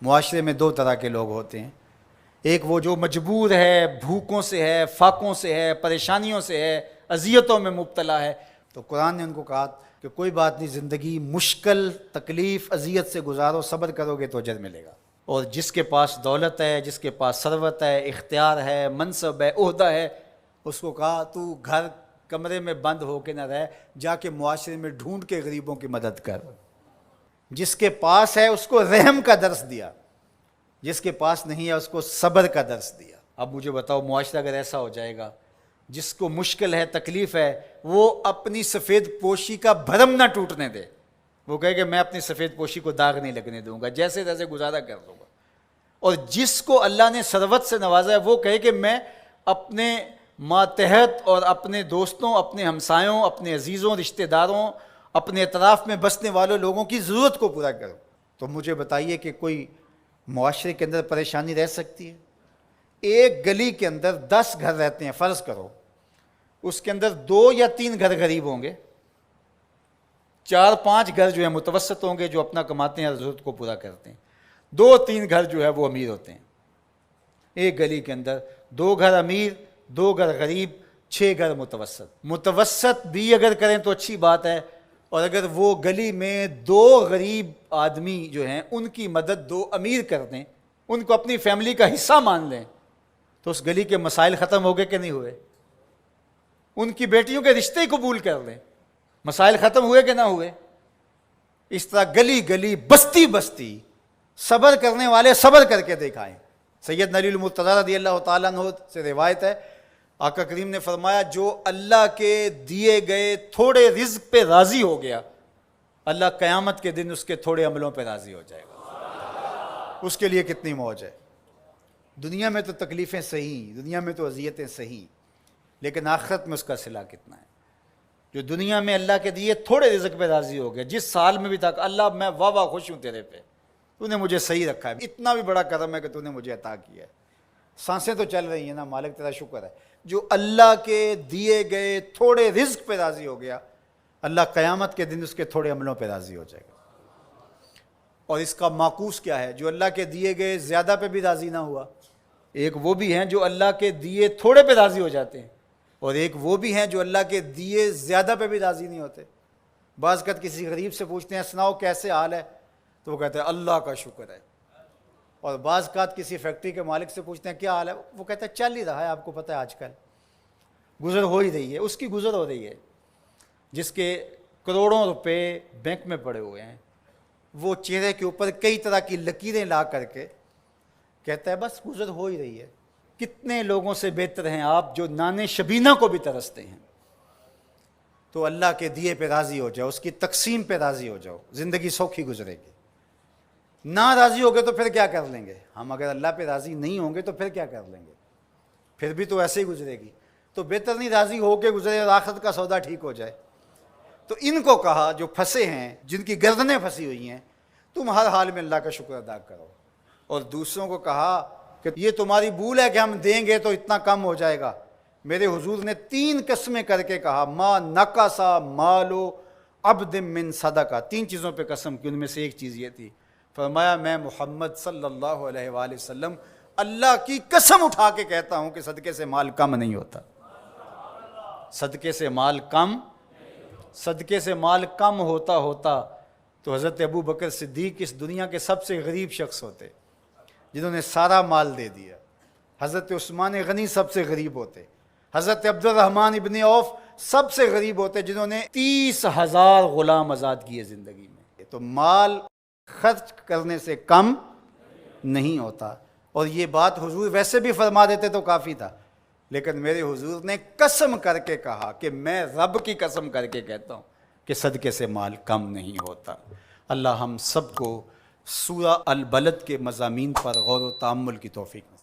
معاشرے میں دو طرح کے لوگ ہوتے ہیں، ایک وہ جو مجبور ہے، بھوکوں سے ہے، فاقوں سے ہے، پریشانیوں سے ہے، اذیتوں میں مبتلا ہے، تو قرآن نے ان کو کہا کہ کوئی بات نہیں، زندگی مشکل، تکلیف، اذیت سے گزارو، صبر کرو گے تو اجر ملے گا۔ اور جس کے پاس دولت ہے، جس کے پاس ثروت ہے، اختیار ہے، منصب ہے، عہدہ ہے، اس کو کہا تو گھر کمرے میں بند ہو کے نہ رہ، جا کے معاشرے میں ڈھونڈ کے غریبوں کی مدد کر۔ جس کے پاس ہے اس کو رحم کا درس دیا، جس کے پاس نہیں ہے اس کو صبر کا درس دیا۔ اب مجھے بتاؤ، معاشرہ اگر ایسا ہو جائے گا، جس کو مشکل ہے، تکلیف ہے، وہ اپنی سفید پوشی کا بھرم نہ ٹوٹنے دے، وہ کہے کہ میں اپنی سفید پوشی کو داغ نہیں لگنے دوں گا، جیسے تیسے گزارا کر دوں گا۔ اور جس کو اللہ نے ثروت سے نوازا ہے، وہ کہے کہ میں اپنے ماتحت اور اپنے دوستوں، اپنے ہمسایوں، اپنے عزیزوں، رشتہ داروں، اپنے اطراف میں بسنے والوں لوگوں کی ضرورت کو پورا کروں۔ تو مجھے بتائیے کہ کوئی معاشرے کے اندر پریشانی رہ سکتی ہے؟ ایک گلی کے اندر 10 گھر رہتے ہیں، فرض کرو اس کے اندر 2 یا 3 گھر غریب ہوں گے، 4-5 گھر جو ہیں متوسط ہوں گے، جو اپنا کماتے ہیں، ضرورت کو پورا کرتے ہیں، 2-3 گھر جو ہے وہ امیر ہوتے ہیں۔ ایک گلی کے اندر 2 گھر امیر، 2 گھر غریب، 6 گھر متوسط۔ متوسط بھی اگر کریں تو اچھی بات ہے، اور اگر وہ گلی میں 2 غریب آدمی جو ہیں ان کی مدد 2 امیر کر دیں، ان کو اپنی فیملی کا حصہ مان لیں، تو اس گلی کے مسائل ختم ہو گئے کہ نہیں ہوئے؟ ان کی بیٹیوں کے رشتے قبول کر لیں، مسائل ختم ہوئے کہ نہ ہوئے؟ اس طرح گلی گلی، بستی بستی، صبر کرنے والے صبر کر کے دکھائیں۔ سید علی المرتضیٰ رضی اللہ تعالیٰ عنہ سے روایت ہے، آقا کریم نے فرمایا جو اللہ کے دیے گئے تھوڑے رزق پہ راضی ہو گیا، اللہ قیامت کے دن اس کے تھوڑے عملوں پہ راضی ہو جائے گا۔ اس کے لیے کتنی موج ہے۔ دنیا میں تو تکلیفیں صحیح، دنیا میں تو اذیتیں صحیح، لیکن آخرت میں اس کا صلہ کتنا ہے؟ جو دنیا میں اللہ کے دیے تھوڑے رزق پہ راضی ہو گیا، جس سال میں بھی تھا کہ اللہ میں واہ واہ خوش ہوں تیرے پہ، تو نے مجھے صحیح رکھا ہے، اتنا بھی بڑا کرم ہے کہ تو نے مجھے عطا کیا ہے، سانسیں تو چل رہی ہیں نا، مالک تیرا شکر ہے۔ جو اللہ کے دیے گئے تھوڑے رزق پہ راضی ہو گیا، اللہ قیامت کے دن اس کے تھوڑے عملوں پہ راضی ہو جائے گا۔ اور اس کا معکوس کیا ہے؟ جو اللہ کے دیے گئے زیادہ پہ بھی راضی نہ ہوا، ایک وہ بھی ہیں جو اللہ کے دیے تھوڑے پہ راضی ہو جاتے ہیں، اور ایک وہ بھی ہیں جو اللہ کے دیے زیادہ پہ بھی راضی نہیں ہوتے۔ بعض وقت کسی غریب سے پوچھتے ہیں سناؤ کیسے حال ہے، تو وہ کہتے ہیں اللہ کا شکر ہے۔ اور بعض اوقات کسی فیکٹری کے مالک سے پوچھتے ہیں کیا حال ہے، وہ کہتا ہے چل ہی رہا ہے، آپ کو پتہ ہے آج کل گزر ہو ہی رہی ہے، اس کی گزر ہو رہی ہے۔ جس کے کروڑوں روپے بینک میں پڑے ہوئے ہیں، وہ چہرے کے اوپر کئی طرح کی لکیریں لا کر کے کہتا ہے بس گزر ہو ہی رہی ہے۔ کتنے لوگوں سے بہتر ہیں آپ جو نان شبینہ کو بھی ترستے ہیں۔ تو اللہ کے دیے پہ راضی ہو جاؤ، اس کی تقسیم پہ راضی ہو جاؤ، زندگی سوکھی گزرے گی۔ نہ راضی ہو گئے تو پھر کیا کر لیں گے ہم؟ اگر اللہ پہ راضی نہیں ہوں گے تو پھر کیا کر لیں گے؟ پھر بھی تو ایسے ہی گزرے گی۔ تو بہتر نہیں راضی ہو کے گزرے اور آخرت کا سودا ٹھیک ہو جائے۔ تو ان کو کہا جو پھنسے ہیں، جن کی گردنیں پھنسی ہوئی ہیں، تم ہر حال میں اللہ کا شکر ادا کرو۔ اور دوسروں کو کہا کہ یہ تمہاری بھول ہے کہ ہم دیں گے تو اتنا کم ہو جائے گا۔ میرے حضور نے 3 قسمیں کر کے کہا ما نقصا مالو عبد من صدقہ، 3 چیزوں پہ قسم کی، ان میں سے ایک چیز یہ تھی، فرمایا میں محمد صلی اللہ علیہ وآلہ وسلم اللہ کی قسم اٹھا کے کہتا ہوں کہ صدقے سے مال کم نہیں ہوتا۔ صدقے سے مال کم، صدقے سے مال کم ہوتا تو حضرت ابو بکر صدیق اس دنیا کے سب سے غریب شخص ہوتے، جنہوں نے سارا مال دے دیا۔ حضرت عثمان غنی سب سے غریب ہوتے، حضرت عبد الرحمن ابن عوف سب سے غریب ہوتے، جنہوں نے 30,000 غلام آزاد کیے زندگی میں۔ تو مال خرچ کرنے سے کم نہیں ہوتا، اور یہ بات حضور ویسے بھی فرما دیتے تو کافی تھا، لیکن میرے حضور نے قسم کر کے کہا کہ میں رب کی قسم کر کے کہتا ہوں کہ صدقے سے مال کم نہیں ہوتا۔ اللہ ہم سب کو سورہ البلد کے مضامین پر غور و تأمل کی توفیق